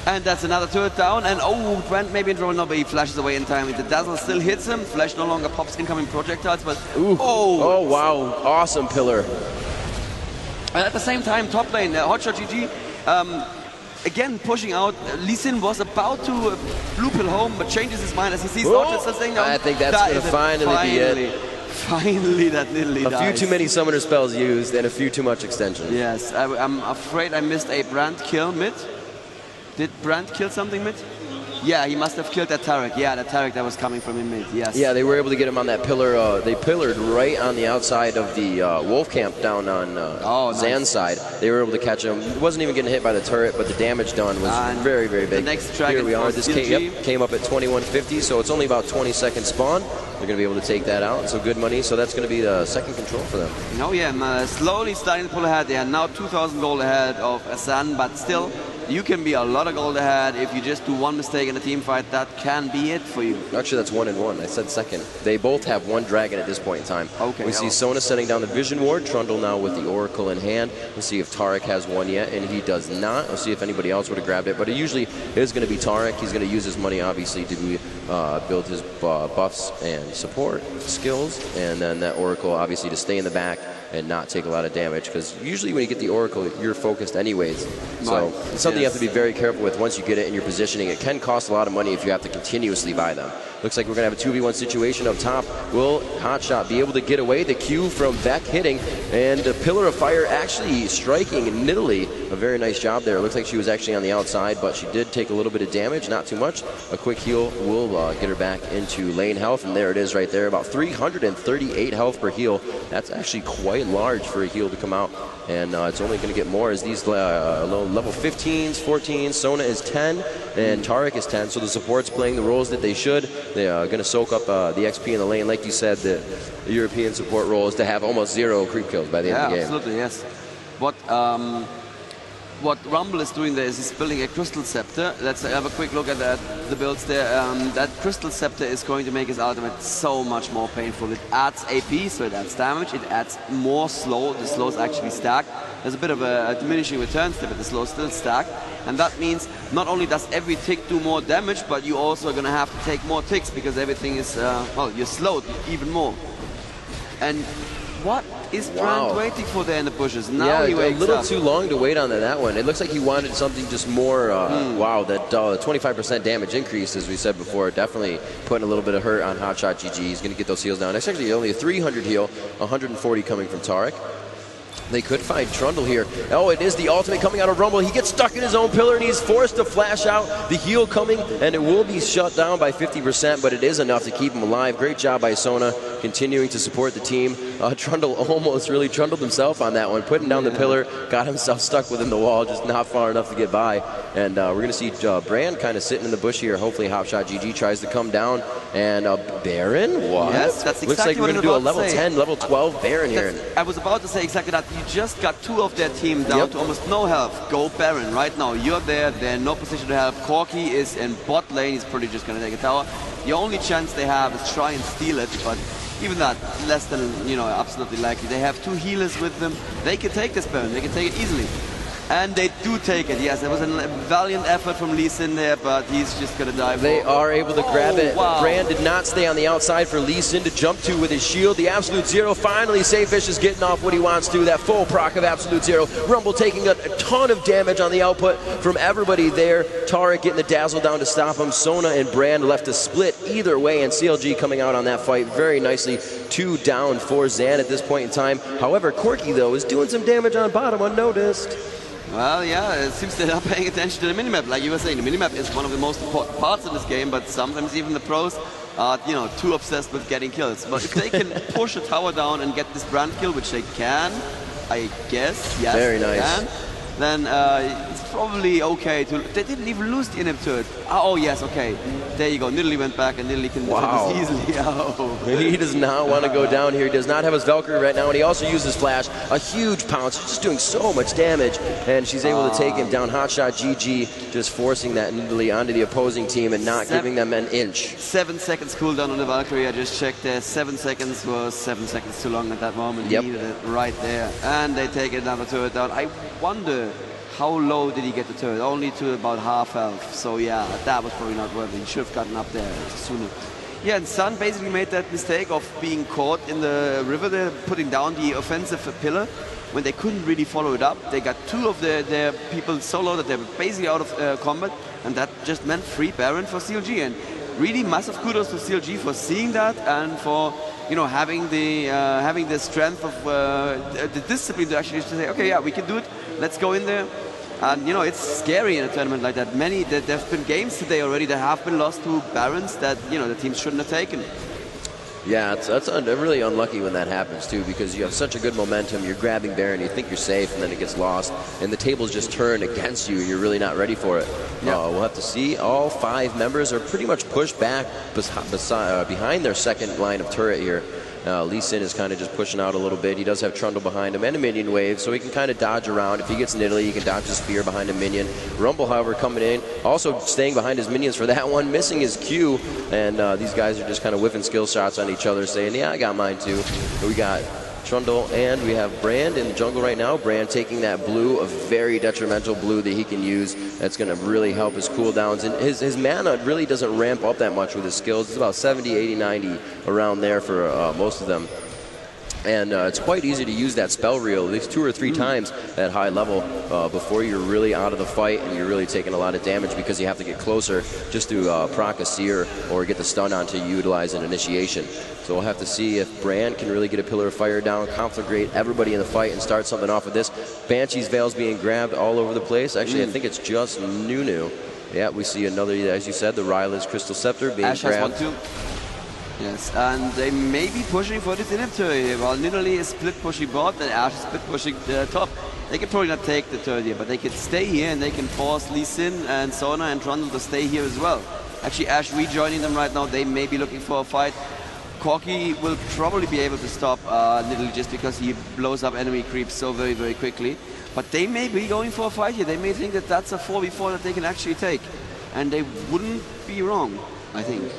And that's another turret down, and oh, Brand maybe in trouble, no, but he flashes away in time. The dazzle still hits him, Flash no longer pops incoming projectiles, but oh wow, awesome pillar. And at the same time, top lane, Hotshot GG, again pushing out. Lee Sin was about to blue pill home, but changes his mind as he sees Hotshot staying down. I think that's going to finally be it. Finally, that Nidalee dies. A few too many summoner spells used and a few too much extension. Yes, I'm afraid I missed a Brand kill mid. Did Brand kill something mid? Yeah, he must have killed that Tarek. Yeah, that Tarek that was coming from him mid, yes. Yeah, they were able to get him on that pillar. They pillared right on the outside of the Wolf Camp down on Zan's side. They were able to catch him. He wasn't even getting hit by the turret, but the damage done was very, very big. The next dragon Here we are. This came up at 2150, so it's only about 20-second spawn. They're going to be able to take that out, so good money. So that's going to be the second control for them. Oh yeah, slowly starting to pull ahead. They are now 2,000 gold ahead of XAN, but still, you can be a lot of gold ahead if you just do one mistake in a team fight. That can be it for you. Actually, that's 1 and 1. I said second. They both have one dragon at this point in time. Okay. We see Sona setting down the Vision Ward. Trundle now with the Oracle in hand. We'll see if Tarek has one yet, and he does not. We'll see if anybody else would have grabbed it, but it usually is going to be Tarek. He's going to use his money, obviously, to build his buffs and support skills, and then that Oracle, obviously, to stay in the back and not take a lot of damage, because usually when you get the Oracle, you're focused anyways. So it's something you have to be very careful with once you get it in your positioning. It can cost a lot of money if you have to continuously buy them. Looks like we're going to have a 2v1 situation up top. Will Hotshot be able to get away? The Q from Beck hitting, and the Pillar of Fire actually striking Nidalee. A very nice job there. It looks like she was actually on the outside, but she did take a little bit of damage, not too much. A quick heal will get her back into lane health, and there it is right there. About 338 health per heal. That's actually quite large for a heal to come out, and it's only going to get more as these level 15s, 14s. Sona is 10, and Tarek is 10, so the support's playing the roles that they should. They are going to soak up the XP in the lane. Like you said, the European support role is to have almost 0 creep kills by the end of the game. Absolutely, yes. What Rumble is doing there is he's building a Crystal Scepter. Let's have a quick look at the builds there. That Crystal Scepter is going to make his ultimate so much more painful. It adds AP, so it adds damage. It adds more slow. The slow is actually stacked. There's a bit of a diminishing return step, but the slow is still stacked. And that means not only does every tick do more damage, but you also are going to have to take more ticks because everything is, well, you're slowed even more. And what is Brand waiting for there in the bushes? Now he wakes a little up. Too long to wait on that one. It looks like he wanted something just more, wow, that 25% damage increase, as we said before, definitely putting a little bit of hurt on Hotshot GG. He's going to get those heals down. It's actually only a 300 heal, 140 coming from Tarek. They could find Trundle here. Oh, it is the ultimate coming out of Rumble. He gets stuck in his own pillar, and he's forced to flash out. The heal coming, and it will be shut down by 50%, but it is enough to keep him alive. Great job by Sona, continuing to support the team. Trundle almost really trundled himself on that one, putting down the pillar, got himself stuck within the wall, just not far enough to get by. And we're going to see Brand kind of sitting in the bush here. Hopefully Hotshot GG tries to come down. And Baron? What? Yes, that's exactly Looks like we're going to do a level 10, level 12 Baron here. I was about to say exactly that. You just got 2 of their team down to almost no health. Go Baron right now. You're there. They're in no position to help. Corki is in bot lane. He's probably just going to take a tower. The only chance they have is try and steal it, but even that, less than, absolutely likely. They have 2 healers with them. They can take this Baron. They can take it easily. And they do take it, yes. There was a valiant effort from Lee Sin there, but he's just going to die. They are able to grab it. Wow. Brand did not stay on the outside for Lee Sin to jump to with his shield. The Absolute Zero, finally, Savefish is getting off what he wants to. That full proc of Absolute Zero. Rumble taking a ton of damage on the output from everybody there. Tarek getting the dazzle down to stop him. Sona and Brand left to split either way, and CLG coming out on that fight very nicely. 2 down for Zan at this point in time. However, Corki, though, is doing some damage on bottom unnoticed. Well, yeah, it seems they're not paying attention to the minimap. Like you were saying, the minimap is one of the most important parts of this game, but sometimes even the pros are, too obsessed with getting kills. But if they can push a tower down and get this Brand kill, which they can, I guess, yes, very nice. Can, then it's probably okay to... They didn't even lose the inhib to it. Oh, yes, okay. There you go. Nidalee went back, and Nidalee can defend this easily. Oh. He does not want to go down here. He does not have his Valkyrie right now, and he also uses Flash. A huge pounce, just doing so much damage, and she's able to take him down. Hotshot GG, just forcing that Nidalee onto the opposing team and not giving them an inch. 7 seconds cooldown on the Valkyrie. I just checked there. 7 seconds was 7 seconds too long at that moment. Yep. Needed it right there. And they take another turret down. I wonder how low did he get the turret? Only to about half health. So yeah, that was probably not worth it. He should have gotten up there sooner. Yeah, and Sun basically made that mistake of being caught in the river there, putting down the offensive pillar when they couldn't really follow it up. They got two of their people so low that they were basically out of combat, and that just meant free Baron for CLG. And really massive kudos to CLG for seeing that and for having the strength of the discipline to actually say, okay, yeah, we can do it. Let's go in there. And it's scary in a tournament like that. There've been games today already that have been lost to Barons that the teams shouldn't have taken. Yeah, that's really unlucky when that happens too, because you have such a good momentum. You're grabbing Baron, you think you're safe, and then it gets lost, and the tables just turn against you. You're really not ready for it. Yeah. We'll have to see. All 5 members are pretty much pushed back behind their second line of turret here. Lee Sin is kind of just pushing out a little bit. He does have Trundle behind him and a minion wave, so he can kind of dodge around. If he gets Nidalee, he can dodge the spear behind a minion. Rumble, however, coming in, also staying behind his minions for that one, missing his Q, and these guys are just kind of whiffing skill shots on each other, saying, yeah, I got mine too. But we got Trundle, and we have Brand in the jungle right now. Brand taking that blue, a very detrimental blue that he can use. That's going to really help his cooldowns. And his mana really doesn't ramp up that much with his skills. It's about 70, 80, 90 around there for most of them. And it's quite easy to use that spell reel at least 2 or 3 times at high level before you're really out of the fight and you're really taking a lot of damage, because you have to get closer just to proc a seer or get the stun on to utilize an initiation. So we'll have to see if Brand can really get a Pillar of Fire down, conflagrate everybody in the fight, and start something off of this. Banshee's Veil's being grabbed all over the place. Actually, I think it's just Nunu. Yeah, we see another, as you said, the Ryla's Crystal Scepter being Ash grabbed. Has one too. Yes, and they may be pushing for this inhibitor here. While Nidalee is split pushing bot and Ash is split pushing the top. They can probably not take the turret here, but they can stay here and they can force Lee Sin and Sona and Trundle to stay here as well. Actually, Ash rejoining them right now. They may be looking for a fight. Corki will probably be able to stop Nidalee just because he blows up enemy creeps so very, very quickly. But they may be going for a fight here. They may think that that's a 4v4 that they can actually take. And they wouldn't be wrong, I think.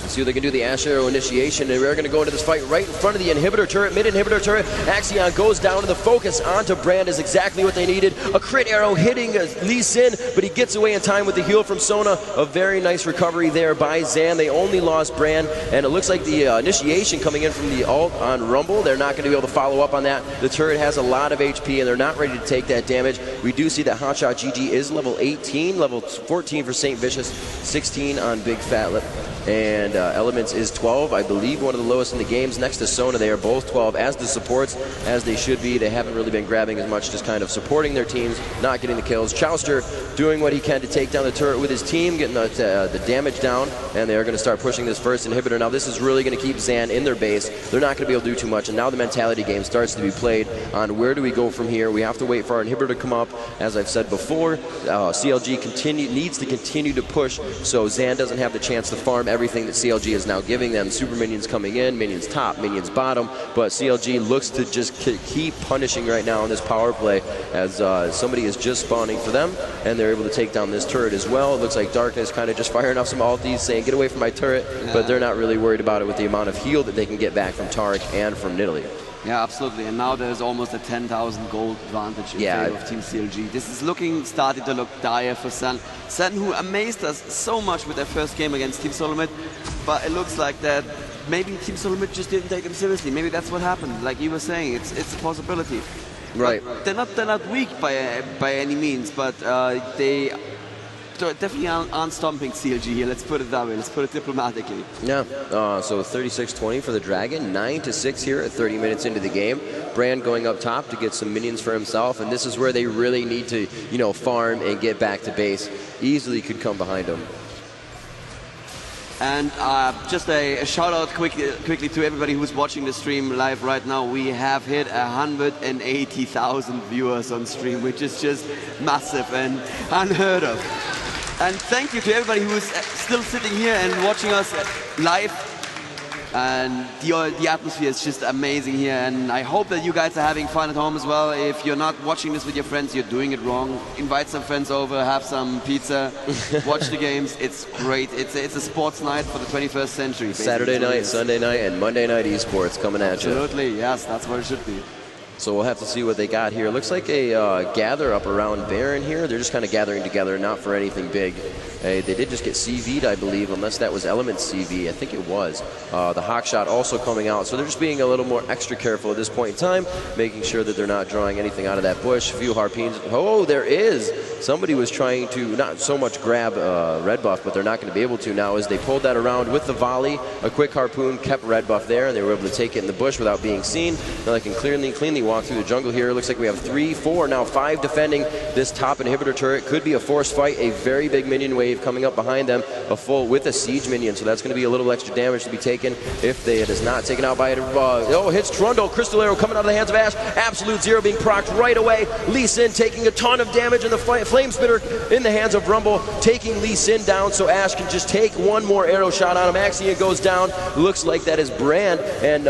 See what they can do, the Ash Arrow initiation, and we're going to go into this fight right in front of the inhibitor turret, mid-inhibitor turret. XAN goes down, and the focus onto Brand is exactly what they needed. A crit arrow hitting Lee Sin, but he gets away in time with the heal from Sona. A very nice recovery there by Zan. They only lost Brand, and it looks like the initiation coming in from the ult on Rumble. They're not going to be able to follow up on that. The turret has a lot of HP, and they're not ready to take that damage. We do see that Hotshot GG is level 18, level 14 for St. Vicious, 16 on Big Fat Lip. And Elements is 12, I believe one of the lowest in the games. Next to Sona, they are both 12, as the supports, as they should be. They haven't really been grabbing as much, just kind of supporting their teams, not getting the kills. Chouster doing what he can to take down the turret with his team, getting the damage down, and they are going to start pushing this first inhibitor. Now this is really going to keep Zan in their base. They're not going to be able to do too much, and now the mentality game starts to be played on where do we go from here. We have to wait for our inhibitor to come up. As I've said before, CLG needs to continue to push so Zan doesn't have the chance to farm everything that CLG is now giving them. Super minions coming in, minions top, minions bottom, but CLG looks to just keep punishing right now on this power play as somebody is just spawning for them, and they're able to take down this turret as well. It looks like Darkness kind of just firing off some ultis saying, get away from my turret, but they're not really worried about it with the amount of heal that they can get back from Taric and from Nidalee. Yeah, absolutely. And now there's almost a 10,000 gold advantage in favor of Team CLG. This is starting to look dire for Sen. Sen, who amazed us so much with their first game against Team Solomid, but it looks like that maybe Team Solomid just didn't take them seriously. Maybe that's what happened. Like you were saying, it's a possibility. Right. But they're not weak by any means, but they definitely aren't stomping CLG here. Let's put it that way. Let's put it diplomatically. Yeah. So 36-20 for the Dragon. 9-6 here at 30 minutes into the game. Brand going up top to get some minions for himself, and this is where they really need to, farm and get back to base. Easily could come behind him. And just a shout out quickly to everybody who's watching the stream live right now. We have hit 180,000 viewers on stream, which is just massive and unheard of. And thank you to everybody who is still sitting here and watching us live. And the atmosphere is just amazing here, and I hope that you guys are having fun at home as well. If you're not watching this with your friends, you're doing it wrong. Invite some friends over, have some pizza, watch the games. It's great. It's a sports night for the 21st century. Saturday night, Sunday night, and Monday night esports coming at you. Absolutely, yes, that's what it should be. So we'll have to see what they got here. Looks like a gather up around Baron here. They're just kind of gathering together, not for anything big. They did just get CV'd, I believe, unless that was Element CV. I think it was. The Hawk Shot also coming out. So they're just being a little more extra careful at this point in time, making sure that they're not drawing anything out of that bush. A few harpoons. Oh, there is. Somebody was trying to not so much grab Red Buff, but they're not going to be able to now as they pulled that around with the volley. A quick harpoon kept Red Buff there, and they were able to take it in the bush without being seen. Now they can cleanly walk through the jungle here. Looks like we have 3, 4, now 5 defending this top inhibitor turret. Could be a forced fight. A very big minion wave coming up behind them, a full with a siege minion, so that's going to be a little extra damage to be taken if it is not taken out by it. Oh, hits Trundle. Crystal Arrow coming out of the hands of Ash. Absolute Zero being procced right away. Lee Sin taking a ton of damage, and the Flame Spitter in the hands of Rumble taking Lee Sin down, so Ash can just take one more arrow shot on him. Axia goes down. Looks like that is Brand, and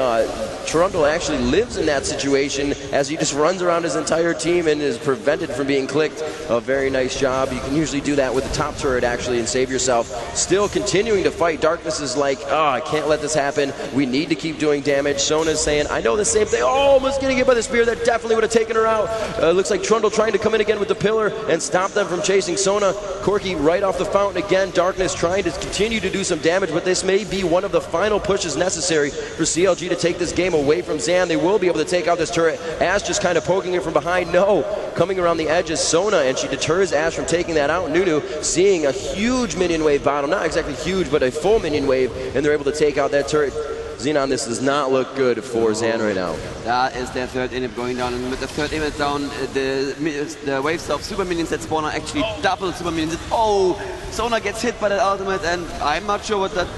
Trundle actually lives in that situation as he just runs around his entire team and is prevented from being clicked. A very nice job. You can usually do that with the top turret actually and save yourself. Still continuing to fight. Darkness is like, oh, I can't let this happen. We need to keep doing damage. Sona's saying, I know the same thing. Oh, almost getting hit by the spear. That definitely would have taken her out. Looks like Trundle trying to come in again with the pillar and stop them from chasing Sona. Corky right off the fountain again. Darkness trying to continue to do some damage, but this may be one of the final pushes necessary for CLG to take this game away from Zan. They will be able to take out this turret. Ash just kind of poking it from behind. No, coming around the edge is Sona, and she deters Ash from taking that out. Nunu seeing a huge minion wave bottom, not exactly huge, but a full minion wave, and they're able to take out that turret. Xenon, this does not look good for Zan right now. That is their third inhib going down, and with the third inhib down, the waves of super minions that spawn are actually double super minions. Oh, Sona gets hit by that ultimate, and I'm not sure what that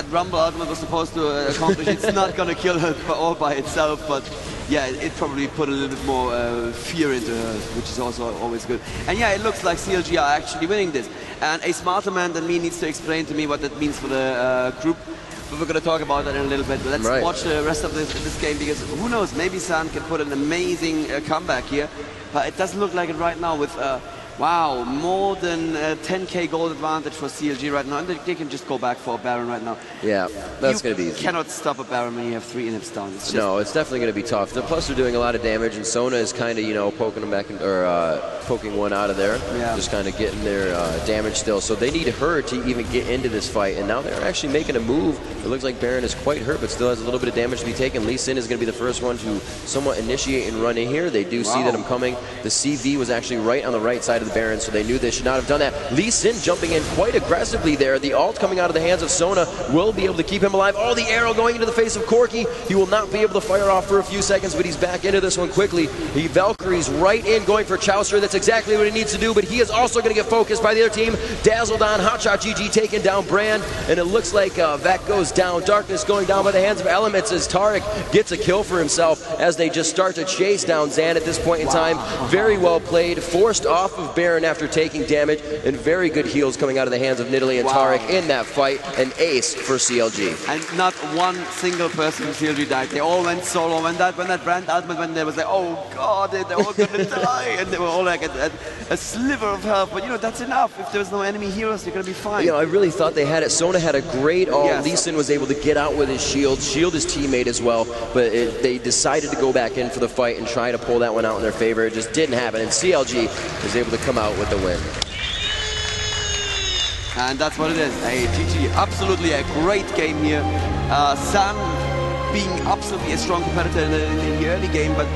Rumble ultimate was supposed to accomplish. It's not going to kill her all by itself, but yeah, it probably put a little bit more fear into her, which is also always good. And yeah, it looks like CLG are actually winning this. And a smarter man than me needs to explain to me what that means for the group. But we're going to talk about that in a little bit. But let's watch the rest of this game, because who knows, maybe San can put an amazing comeback here. But it doesn't look like it right now with, wow, more than 10k gold advantage for CLG right now. And they can just go back for a Baron right now. Yeah, that's going to be easy. You cannot stop a Baron when you have 3 inhibs down. No, it's definitely going to be tough. Plus, they're doing a lot of damage, and Sona is kind of, you know, poking them back, or poking one out of there. Yeah. Just kind of getting their damage still. So they need her to even get into this fight, and now they're actually making a move. It looks like Baron is quite hurt, but still has a little bit of damage to be taken. Lee Sin is going to be the first one to somewhat initiate and run in here. They do see that I'm coming. The CV was actually right on the right side of the Baron, so they knew they should not have done that. Lee Sin jumping in quite aggressively there. The ult coming out of the hands of Sona will be able to keep him alive. Oh, the arrow going into the face of Corky. He will not be able to fire off for a few seconds, but he's back into this one quickly. He Valkyries right in, going for Chaucer. That's exactly what he needs to do, but he is also going to get focused by the other team. Dazzled on, Hotshot GG taking down Brand, and it looks like Vec goes down. Darkness going down by the hands of Elements as Tarek gets a kill for himself as they just start to chase down Zan at this point in time. Very well played, forced off of Baron after taking damage, and very good heals coming out of the hands of Nidalee and Tarek in that fight. An ace for CLG. And not one single person from CLG died. They all went solo. When that Brand ultimate went, there was like, oh god, they're all gonna die, and they were all like a sliver of health. But you know, that's enough. If there's no enemy heroes, you're gonna be fine. You know, I really thought they had it. Sona had a great ult. Yes. Lee Sin was able to get out with his shield his teammate as well, but they decided to go back in for the fight and try to pull that one out in their favor. It just didn't happen, and CLG was able to come out with the win. And that's what it is. Hey, GG, absolutely a great game here. San being absolutely a strong competitor in the early game, but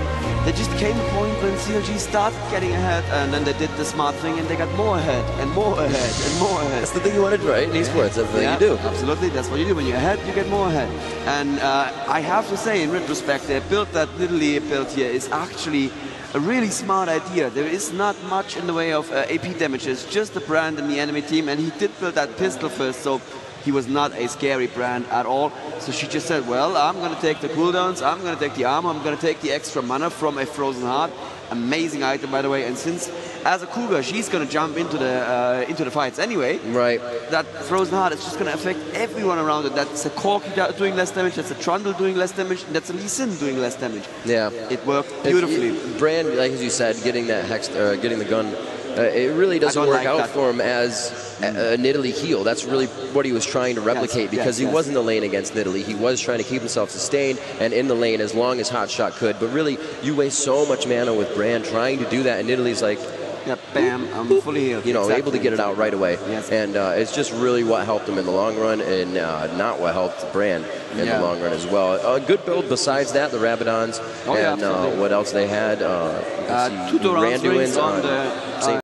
there just came a point when CLG started getting ahead, and then they did the smart thing and they got more ahead and more ahead and more ahead. That's the thing you want to do, right? In esports, that's the thing you do. Absolutely, that's what you do. When you're ahead, you get more ahead. And I have to say, in retrospect, the build that Nidalee built here is actually a really smart idea. There is not much in the way of AP damages, just the Brand and the enemy team, and he did build that pistol first, so he was not a scary Brand at all. So she just said, well, I'm going to take the cooldowns, I'm going to take the armor, I'm going to take the extra mana from a Frozen Heart. Amazing item, by the way, and since as a Cougar, she's going to jump into the fights anyway. Right. That Frozen Heart is just going to affect everyone around it. That's a Corky doing less damage, that's a Trundle doing less damage, and that's a Lee Sin doing less damage. Yeah. It worked beautifully. Brand, like as you said, getting that hex, getting the gun it really doesn't work like out that. for him as a Nidalee heel. That's really what he was trying to replicate, because he was in the lane against Nidalee. He was trying to keep himself sustained and in the lane as long as Hotshot could. But really, you waste so much mana with Brand trying to do that, and Nidalee's like, yeah, bam, I'm fully healed. you know, able to get it out right away. Yes. And it's just really what helped him in the long run, and not what helped Brand in the long run as well. A good build besides that, the Rabadons, and what else they had. Tutor Randuin's on on the St.